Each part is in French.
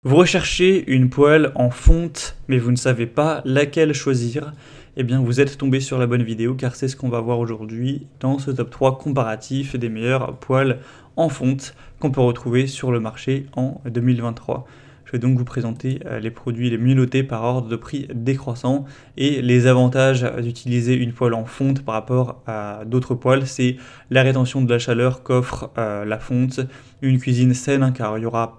Vous recherchez une poêle en fonte, mais vous ne savez pas laquelle choisir. Eh bien, vous êtes tombé sur la bonne vidéo car c'est ce qu'on va voir aujourd'hui dans ce top 3 comparatif des meilleures poêles en fonte qu'on peut retrouver sur le marché en 2023. Je vais donc vous présenter les produits les mieux notés par ordre de prix décroissant et les avantages d'utiliser une poêle en fonte par rapport à d'autres poêles. C'est la rétention de la chaleur qu'offre la fonte, une cuisine saine car il y aura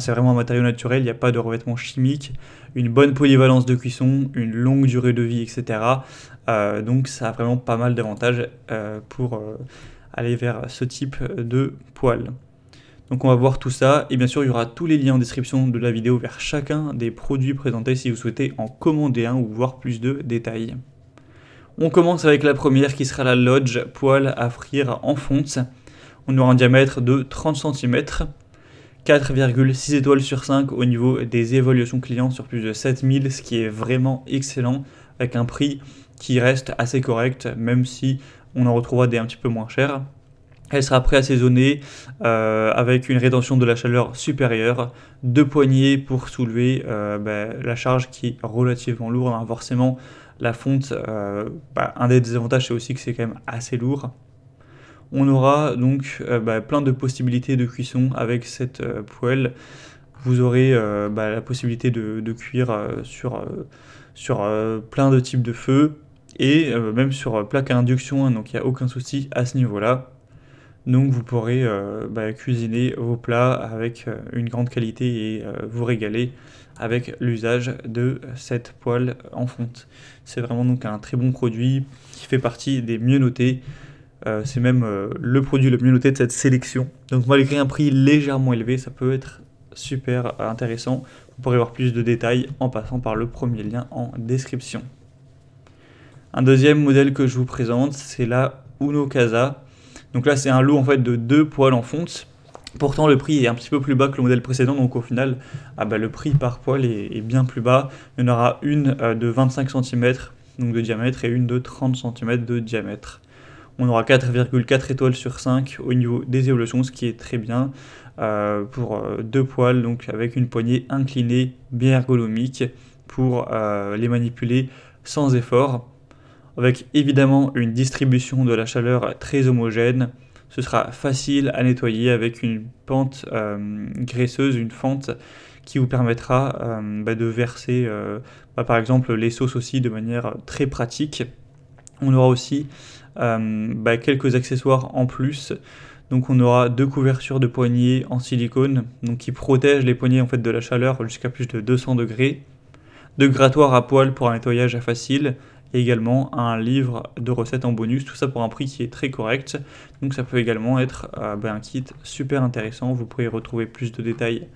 c'est vraiment un matériau naturel, il n'y a pas de revêtement chimique, une bonne polyvalence de cuisson, une longue durée de vie, etc. Donc ça a vraiment pas mal d'avantages pour aller vers ce type de poêle. Donc on va voir tout ça, et bien sûr il y aura tous les liens en description de la vidéo vers chacun des produits présentés si vous souhaitez en commander un ou voir plus de détails. On commence avec la première qui sera la Lodge poêle à frire en fonte. On aura un diamètre de 30 cm. 4,6 étoiles sur 5 au niveau des évaluations clients sur plus de 7000, ce qui est vraiment excellent, avec un prix qui reste assez correct, même si on en retrouvera des un petit peu moins chers. Elle sera préassaisonnée avec une rétention de la chaleur supérieure, 2 poignées pour soulever la charge qui est relativement lourde. Forcément, la fonte, un des désavantages c'est aussi que c'est quand même assez lourd. On aura donc plein de possibilités de cuisson avec cette poêle. Vous aurez la possibilité de cuire sur plein de types de feux et même sur plaque à induction, hein, donc il n'y a aucun souci à ce niveau-là. Donc vous pourrez cuisiner vos plats avec une grande qualité et vous régaler avec l'usage de cette poêle en fonte. C'est vraiment donc un très bon produit qui fait partie des mieux notés. C'est même le produit le mieux noté de cette sélection. Donc malgré un prix légèrement élevé, ça peut être super intéressant. Vous pourrez voir plus de détails en passant par le premier lien en description. Un deuxième modèle que je vous présente, c'est la Uno Casa. Donc là c'est un lot en fait de 2 poêles en fonte. Pourtant le prix est un petit peu plus bas que le modèle précédent, donc au final le prix par poêle est bien plus bas. Il y en aura une de 25 cm donc de diamètre et une de 30 cm de diamètre. On aura 4,4 étoiles sur 5 au niveau des évolutions, ce qui est très bien pour 2 poêles, donc avec une poignée inclinée bien ergonomique pour les manipuler sans effort. Avec évidemment une distribution de la chaleur très homogène, ce sera facile à nettoyer avec une pente graisseuse, une fente qui vous permettra de verser par exemple les sauces aussi de manière très pratique. On aura aussi quelques accessoires en plus. Donc on aura 2 couvertures de poignées en silicone donc qui protègent les poignées en fait de la chaleur jusqu'à plus de 200 degrés. 2 grattoirs à poêle pour un nettoyage facile et également un livre de recettes en bonus, tout ça pour un prix qui est très correct. Donc ça peut également être un kit super intéressant. Vous pourrez retrouver plus de détails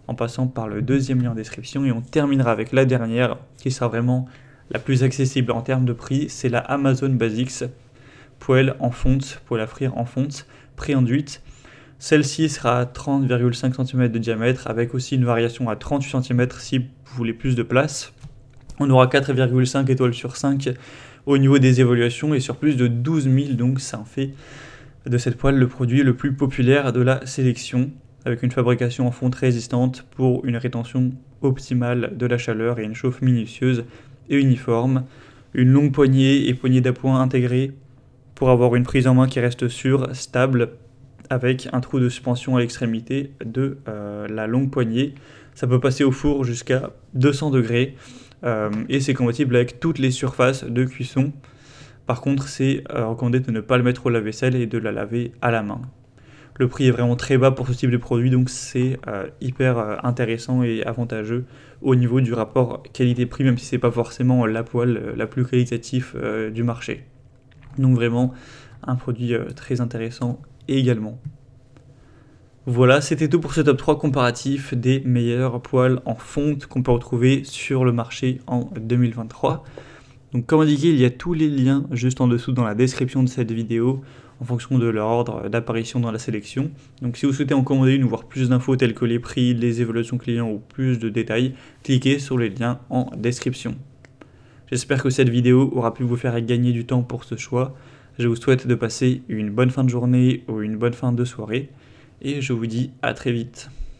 en passant par le deuxième lien en description, et on terminera avec la dernière qui sera vraiment la plus accessible en termes de prix, c'est la Amazon Basics poêle en fonte, poêle à frire en fonte, pré-enduite. Celle-ci sera à 30,5 cm de diamètre avec aussi une variation à 38 cm si vous voulez plus de place. On aura 4,5 étoiles sur 5 au niveau des évaluations et sur plus de 12 000, donc ça en fait de cette poêle le produit le plus populaire de la sélection, avec une fabrication en fonte résistante pour une rétention optimale de la chaleur et une chauffe minutieuse et uniforme, une longue poignée et poignée d'appoint intégrée pour avoir une prise en main qui reste sûre, stable, avec un trou de suspension à l'extrémité de la longue poignée. Ça peut passer au four jusqu'à 200 degrés et c'est compatible avec toutes les surfaces de cuisson. Par contre, c'est recommandé de ne pas le mettre au lave-vaisselle et de la laver à la main. Le prix est vraiment très bas pour ce type de produit, donc c'est hyper intéressant et avantageux au niveau du rapport qualité-prix, même si c'est pas forcément la poêle la plus qualitative du marché. Donc vraiment un produit très intéressant également. Voilà, c'était tout pour ce top 3 comparatif des meilleures poêles en fonte qu'on peut retrouver sur le marché en 2023. Donc comme indiqué, il y a tous les liens juste en dessous dans la description de cette vidéo en fonction de leur ordre d'apparition dans la sélection. Donc si vous souhaitez en commander une ou voir plus d'infos telles que les prix, les évaluations clients ou plus de détails, cliquez sur les liens en description. J'espère que cette vidéo aura pu vous faire gagner du temps pour ce choix. Je vous souhaite de passer une bonne fin de journée ou une bonne fin de soirée et je vous dis à très vite.